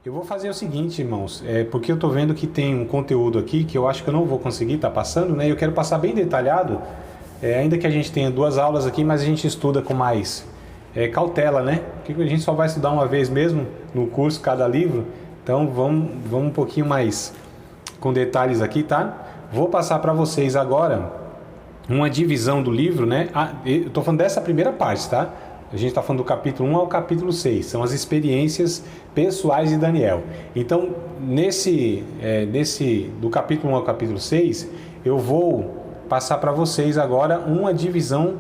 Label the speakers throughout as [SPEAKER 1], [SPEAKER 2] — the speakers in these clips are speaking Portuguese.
[SPEAKER 1] Eu vou fazer o seguinte, irmãos, porque eu tô vendo que tem um conteúdo aqui que eu acho que eu não vou conseguir estar passando, né? Eu quero passar bem detalhado, ainda que a gente tenha duas aulas aqui, mas a gente estuda com mais cautela, né? Porque a gente só vai estudar uma vez mesmo no curso, cada livro, então vamos um pouquinho mais com detalhes aqui, tá? Vou passar para vocês agora uma divisão do livro, né? Eu tô falando dessa primeira parte, tá? A gente está falando do capítulo 1 ao capítulo 6, são as experiências pessoais de Daniel. Então, do capítulo 1 ao capítulo 6, eu vou passar para vocês agora uma divisão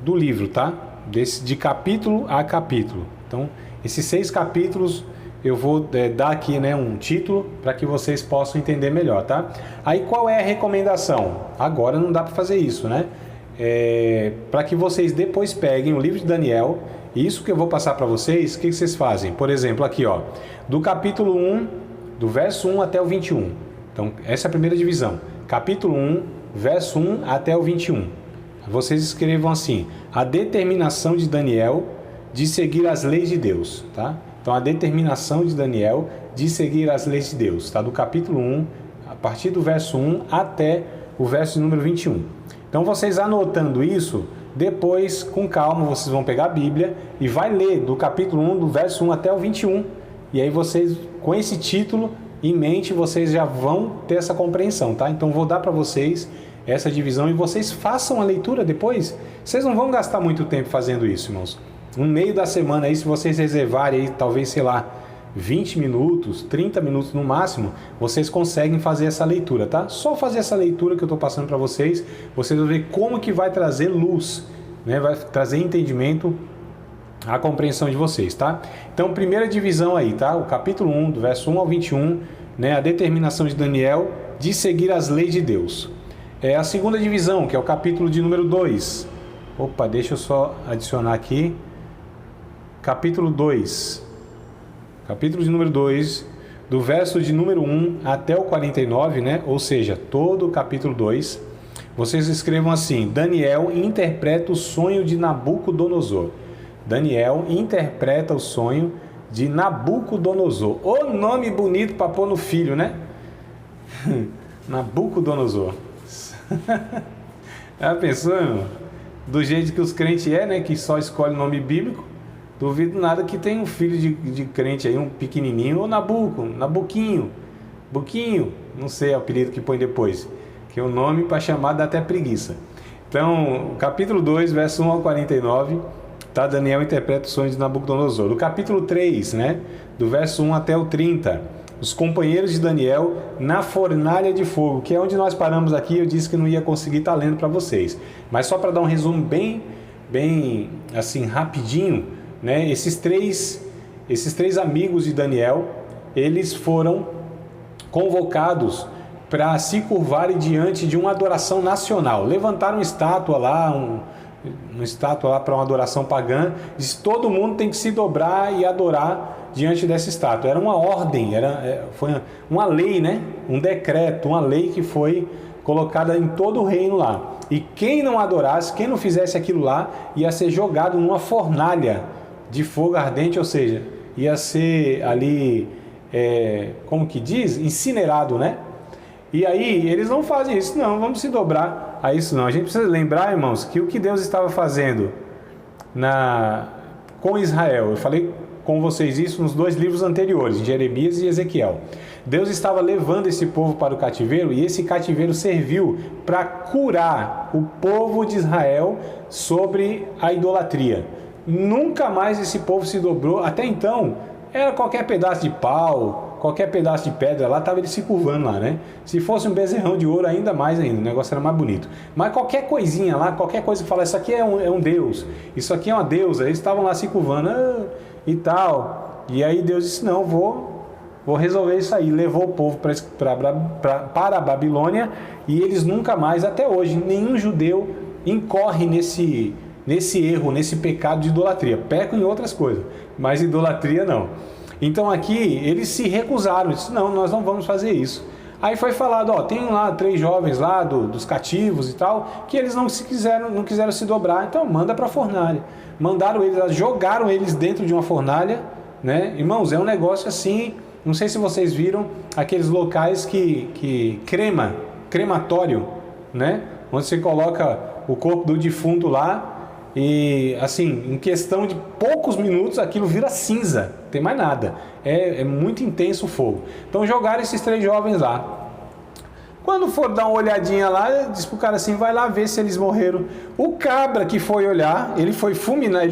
[SPEAKER 1] do livro, tá? De capítulo a capítulo. Então, esses 6 capítulos eu vou dar aqui, né, um título para que vocês possam entender melhor, tá? Aí, qual é a recomendação? Agora não dá para fazer isso, né? Para que vocês depois peguem o livro de Daniel, e isso que eu vou passar para vocês, o que vocês fazem? Por exemplo, aqui, ó, do capítulo 1, do verso 1 até o 21. Então, essa é a primeira divisão. Capítulo 1, verso 1 até o 21. Vocês escrevam assim: a determinação de Daniel de seguir as leis de Deus, tá? Então, a determinação de Daniel de seguir as leis de Deus, tá? Do capítulo 1, a partir do verso 1 até o verso número 21. Então, vocês anotando isso, depois, com calma, vocês vão pegar a Bíblia e vai ler do capítulo 1, do verso 1 até o 21. E aí vocês, com esse título em mente, vocês já vão ter essa compreensão, tá? Então, vou dar para vocês essa divisão e vocês façam a leitura depois. Vocês não vão gastar muito tempo fazendo isso, irmãos. No meio da semana aí, se vocês reservarem aí, talvez, sei lá, 20 minutos, 30 minutos no máximo, vocês conseguem fazer essa leitura, tá? Só fazer essa leitura que eu estou passando para vocês, vocês vão ver como que vai trazer luz, né? Vai trazer entendimento à compreensão de vocês, tá? Então, primeira divisão aí, tá? O capítulo 1, do verso 1 ao 21, né? A determinação de Daniel de seguir as leis de Deus. A segunda divisão, que é o capítulo de número 2. Opa, deixa eu só adicionar aqui. Capítulo 2. Capítulo de número 2, do verso de número 1 até o 49, né? Ou seja, todo o capítulo 2. Vocês escrevam assim: Daniel interpreta o sonho de Nabucodonosor. Daniel interpreta o sonho de Nabucodonosor. O nome bonito para pôr no filho, né? Nabucodonosor. Já pensou, irmão? Do jeito que os crentes né? Que só escolhe o nome bíblico. Duvido nada que tem um filho de crente aí, um pequenininho, ou Nabuquinho, Buquinho, não sei o apelido que põe depois, que é o nome para chamar dá até preguiça. Então, capítulo 2, verso 1 ao 49, tá? Daniel interpreta o sonho de Nabucodonosor. Do capítulo 3, né? Do verso 1 até o 30, os companheiros de Daniel na fornalha de fogo, que é onde nós paramos aqui. Eu disse que não ia conseguir estar lendo para vocês, mas só para dar um resumo bem assim, rapidinho, né? Esses três amigos de Daniel, eles foram convocados para se curvarem diante de uma adoração nacional. Levantaram uma estátua lá, uma estátua lá para uma adoração pagã. Diz: todo mundo tem que se dobrar e adorar diante dessa estátua. Era uma ordem, foi uma lei, né? Um decreto, uma lei que foi colocada em todo o reino lá. E quem não adorasse, quem não fizesse aquilo lá, ia ser jogado numa fornalha de fogo ardente, ou seja, ia ser ali, como que diz? Incinerado, né? E aí, eles não fazem isso, não, vamos se dobrar a isso não. A gente precisa lembrar, irmãos, que o que Deus estava fazendo com Israel, eu falei com vocês isso nos 2 livros anteriores, Jeremias e Ezequiel. Deus estava levando esse povo para o cativeiro, e esse cativeiro serviu para curar o povo de Israel sobre a idolatria. Nunca mais esse povo se dobrou. Até então, era qualquer pedaço de pau, qualquer pedaço de pedra lá, estava ele se curvando lá, né? Se fosse um bezerrão de ouro, ainda mais ainda, o negócio era mais bonito. Mas qualquer coisinha lá, qualquer coisa que fala, isso aqui é um deus, isso aqui é uma deusa, eles estavam lá se curvando e tal. E aí Deus disse: não, vou resolver isso aí. Levou o povo para a Babilônia, e eles nunca mais, até hoje, nenhum judeu incorre nesse erro, nesse pecado de idolatria. Pecam em outras coisas, mas idolatria não. Então aqui eles se recusaram, disseram: não, nós não vamos fazer isso. Aí foi falado: tem lá 3 jovens lá dos cativos e tal, que eles não quiseram se dobrar, então manda para a fornalha. Mandaram eles, jogaram eles dentro de uma fornalha, né? Irmãos, é um negócio assim Não sei se vocês viram aqueles locais que crematório, né? Onde você coloca o corpo do defunto lá e, assim, em questão de poucos minutos, aquilo vira cinza, não tem mais nada. É muito intenso o fogo. Então jogaram esses 3 jovens lá. Quando for dar uma olhadinha lá, diz pro cara assim, vai lá ver se eles morreram. O cabra que foi olhar, ele foi fulminar,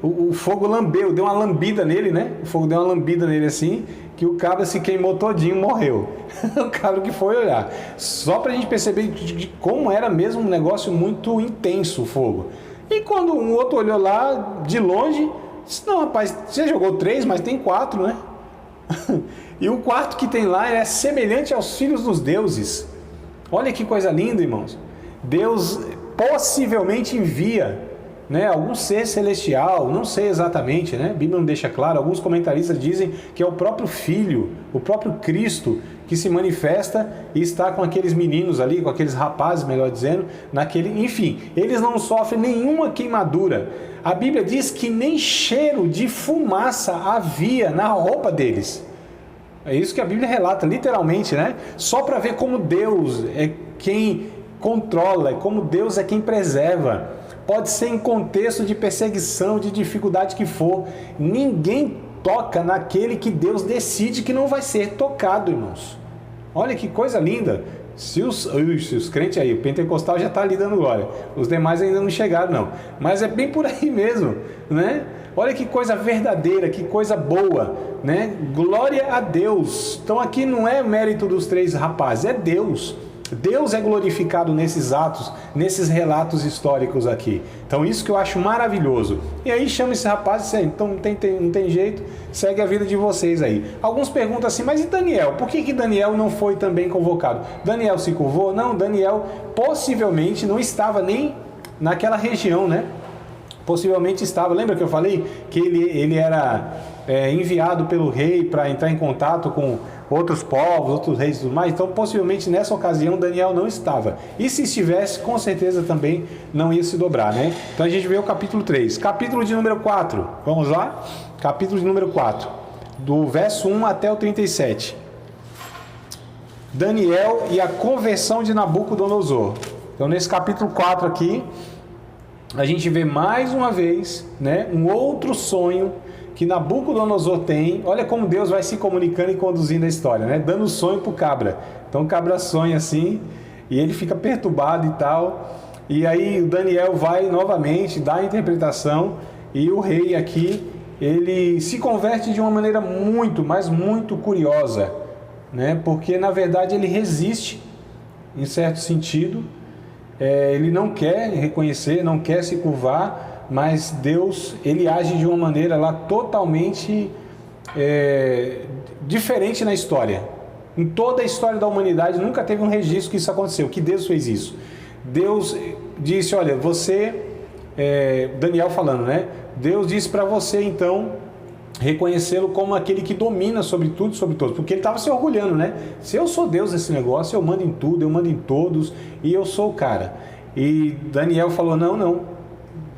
[SPEAKER 1] o fogo lambeu, deu uma lambida nele, né? O fogo deu uma lambida nele assim, que o cabra se queimou todinho, morreu. O cabra que foi olhar. Só pra gente perceber de como era mesmo um negócio muito intenso o fogo. E quando um outro olhou lá, de longe, disse, não, rapaz, você jogou 3, mas tem 4, né? E o quarto que tem lá é semelhante aos filhos dos deuses. Olha que coisa linda, irmãos. Deus possivelmente envia, né, algum ser celestial, não sei exatamente, né? A Bíblia não deixa claro. Alguns comentaristas dizem que é o próprio Filho, o próprio Cristo, que se manifesta e está com aqueles meninos ali, com aqueles rapazes, melhor dizendo, enfim, eles não sofrem nenhuma queimadura. A Bíblia diz que nem cheiro de fumaça havia na roupa deles. É isso que a Bíblia relata, literalmente, né? Só para ver como Deus é quem controla, como Deus é quem preserva. Pode ser em contexto de perseguição, de dificuldade que for. Ninguém toca naquele que Deus decide que não vai ser tocado, irmãos. Olha que coisa linda. Se os crentes aí, o pentecostal já está ali dando glória. Os demais ainda não chegaram, não. Mas é bem por aí mesmo, né? Olha que coisa verdadeira, que coisa boa, né? Glória a Deus. Então aqui não é mérito dos 3 rapazes, é Deus. Deus é glorificado nesses atos, nesses relatos históricos aqui. Então isso que eu acho maravilhoso. E aí chama esse rapaz e diz, então não tem jeito, segue a vida de vocês aí. Alguns perguntam assim, mas e Daniel? Por que Daniel não foi também convocado? Daniel se curvou? Não, Daniel possivelmente não estava nem naquela região, né? Possivelmente estava, lembra que eu falei que ele era enviado pelo rei para entrar em contato com outros povos, outros reis e tudo mais? Então possivelmente nessa ocasião Daniel não estava, e se estivesse com certeza também não ia se dobrar, né? Então a gente vê o capítulo 3, capítulo de número 4, vamos lá? Capítulo de número 4, do verso 1 até o 37, Daniel e a conversão de Nabucodonosor. Então nesse capítulo 4 aqui a gente vê mais uma vez, né, um outro sonho que Nabucodonosor tem. Olha como Deus vai se comunicando e conduzindo a história, né? Dando sonho para o cabra. Então o cabra sonha assim e ele fica perturbado e tal. E aí o Daniel vai novamente dar a interpretação e o rei aqui, ele se converte de uma maneira muito, mas muito curiosa, né? Porque na verdade ele resiste, em certo sentido. Ele não quer reconhecer, não quer se curvar, mas Deus, ele age de uma maneira lá totalmente diferente na história. Em toda a história da humanidade nunca teve um registro que isso aconteceu, que Deus fez isso. Deus disse, olha, Daniel falando, né? Deus disse para você então reconhecê-lo como aquele que domina sobre tudo e sobre todos, porque ele estava se orgulhando, né? Se eu sou Deus nesse negócio, eu mando em tudo, eu mando em todos e eu sou o cara. E Daniel falou, não,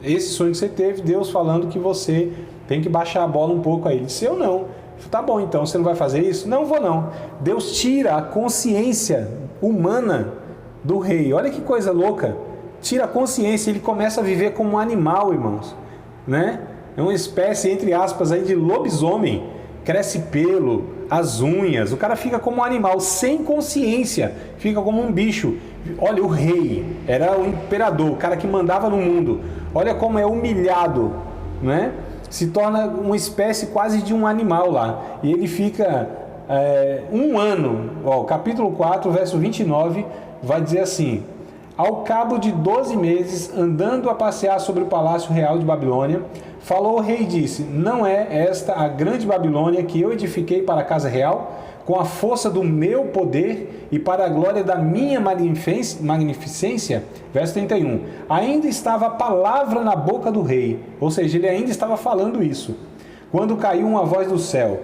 [SPEAKER 1] esse sonho que você teve, Deus falando que você tem que baixar a bola um pouco aí. Ele disse, eu não. Tá bom, então você não vai fazer isso? Não vou não. Deus tira a consciência humana do rei. Olha que coisa louca. Tira a consciência, ele começa a viver como um animal, irmãos, né? É uma espécie, entre aspas, aí de lobisomem. Cresce pelo, as unhas. O cara fica como um animal, sem consciência. Fica como um bicho. Olha, o rei era o imperador, o cara que mandava no mundo. Olha como é humilhado, né? Se torna uma espécie quase de um animal lá. E ele fica um ano. Ó, capítulo 4, verso 29, vai dizer assim: ao cabo de 12 meses, andando a passear sobre o palácio real de Babilônia, falou o rei e disse: não é esta a grande Babilônia que eu edifiquei para a casa real, com a força do meu poder e para a glória da minha magnificência? Verso 31. Ainda estava a palavra na boca do rei, ou seja, ele ainda estava falando isso, quando caiu uma voz do céu: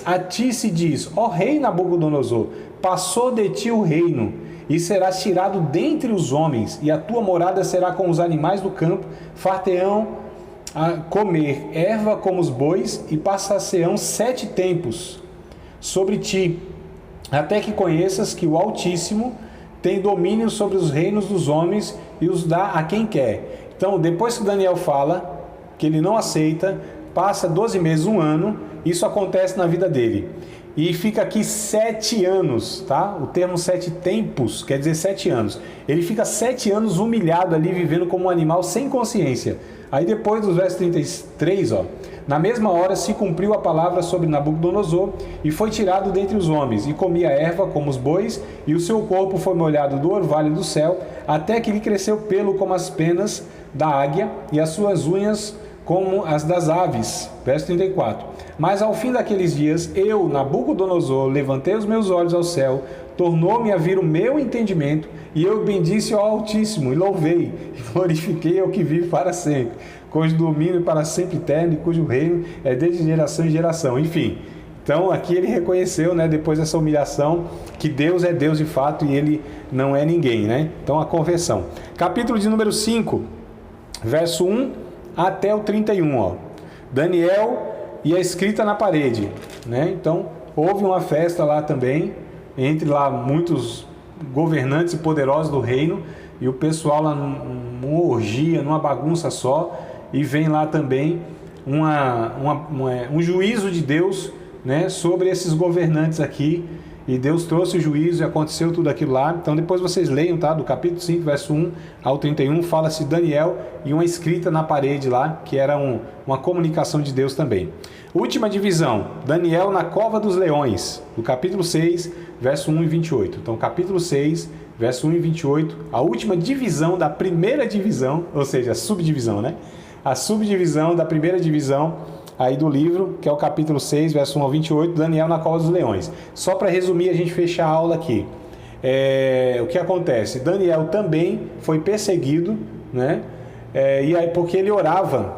[SPEAKER 1] a ti se diz, ó rei Nabucodonosor, passou de ti o reino, e serás tirado dentre os homens, e a tua morada será com os animais do campo, far-te-ão a comer erva como os bois, e passar-se-ão 7 tempos sobre ti, até que conheças que o Altíssimo tem domínio sobre os reinos dos homens e os dá a quem quer. Então, depois que Daniel fala que ele não aceita, passa 12 meses, 1 ano, isso acontece na vida dele. E fica aqui 7 anos, tá? O termo 7 tempos quer dizer 7 anos. Ele fica 7 anos humilhado ali, vivendo como um animal sem consciência. Aí depois dos versos 33, ó. Na mesma hora se cumpriu a palavra sobre Nabucodonosor, e foi tirado dentre os homens, e comia erva como os bois, e o seu corpo foi molhado do orvalho do céu, até que lhe cresceu pelo como as penas da águia, e as suas unhas como as das aves. Verso 34. Mas ao fim daqueles dias, eu, Nabucodonosor, levantei os meus olhos ao céu, tornou-me a vir o meu entendimento, e eu bendisse ao Altíssimo, e louvei, e glorifiquei ao que vive para sempre, cujo domínio para sempre eterno, e cujo reino é desde geração em geração. Enfim, então aqui ele reconheceu, né, depois dessa humilhação, que Deus é Deus de fato e ele não é ninguém, né? Então a conversão. Capítulo de número 5, verso 1 até o 31, ó. Daniel e a escrita na parede, né? Então houve uma festa lá também, entre lá muitos governantes e poderosos do reino, e o pessoal lá numa orgia, numa bagunça só, e vem lá também um juízo de Deus, né, sobre esses governantes aqui, e Deus trouxe o juízo e aconteceu tudo aquilo lá. Então depois vocês leiam, tá? Do capítulo 5, verso 1 ao 31, fala-se Daniel e uma escrita na parede lá, que era uma comunicação de Deus também. Última divisão, Daniel na cova dos leões, do capítulo 6, verso 1 e 28. Então capítulo 6, verso 1 e 28, a última divisão da primeira divisão, ou seja, a subdivisão, né? A subdivisão da primeira divisão aí do livro, que é o capítulo 6, verso 1 ao 28, Daniel na cova dos leões. Só para resumir, a gente fecha a aula aqui. O que acontece? Daniel também foi perseguido, né? E aí, porque ele orava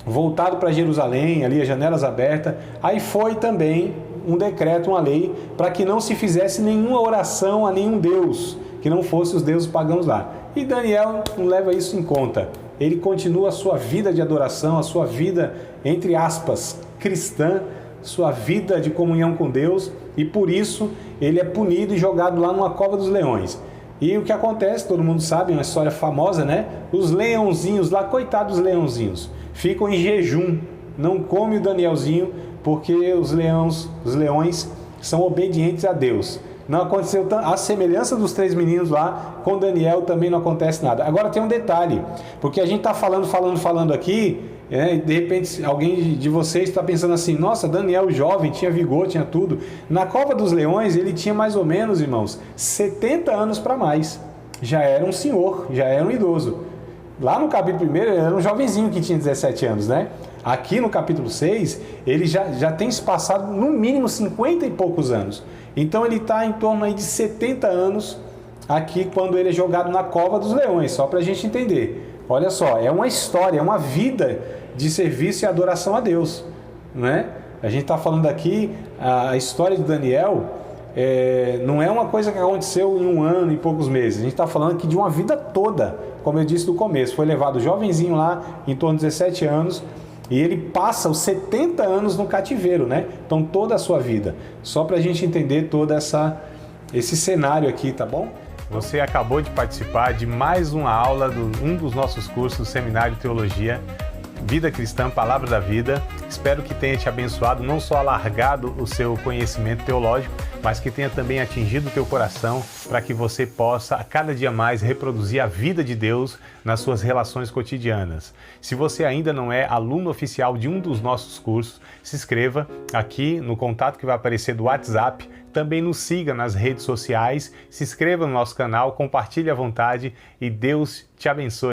[SPEAKER 1] voltado para Jerusalém, ali as janelas abertas. Aí foi também um decreto, uma lei, para que não se fizesse nenhuma oração a nenhum deus, que não fosse os deuses pagãos lá. E Daniel não leva isso em conta. Ele continua a sua vida de adoração, a sua vida, entre aspas, cristã, sua vida de comunhão com Deus, e por isso ele é punido e jogado lá numa cova dos leões. E o que acontece, todo mundo sabe, é uma história famosa, né? Os leãozinhos lá, coitados dos leãozinhos, ficam em jejum, não come o Danielzinho, porque os leões são obedientes a Deus. Não aconteceu a semelhança dos 3 meninos lá, com Daniel também não acontece nada. Agora tem um detalhe, porque a gente está falando aqui, e de repente alguém de vocês está pensando assim, nossa, Daniel jovem, tinha vigor, tinha tudo. Na cova dos leões ele tinha mais ou menos, irmãos, 70 anos para mais. Já era um senhor, já era um idoso. Lá no capítulo 1 ele era um jovenzinho que tinha 17 anos, né? Aqui no capítulo 6, ele já tem se passado no mínimo 50 e poucos anos. Então ele está em torno aí de 70 anos aqui quando ele é jogado na cova dos leões, só para a gente entender. Olha só, é uma história, é uma vida de serviço e adoração a Deus, né? A gente está falando aqui, a história de Daniel não é uma coisa que aconteceu em 1 ano e poucos meses. A gente está falando aqui de uma vida toda, como eu disse no começo. Foi levado jovenzinho lá, em torno de 17 anos, e ele passa os 70 anos no cativeiro, né? Então toda a sua vida. Só para a gente entender todo esse cenário aqui, tá bom? Você acabou de participar de mais uma aula de um dos nossos cursos do Seminário de Teologia, Vida Cristã, Palavra da Vida. Espero que tenha te abençoado, não só alargado o seu conhecimento teológico, mas que tenha também atingido o teu coração, para que você possa a cada dia mais reproduzir a vida de Deus nas suas relações cotidianas. Se você ainda não é aluno oficial de um dos nossos cursos, se inscreva aqui no contato que vai aparecer do WhatsApp. Também nos siga nas redes sociais, se inscreva no nosso canal, compartilhe à vontade e Deus te abençoe.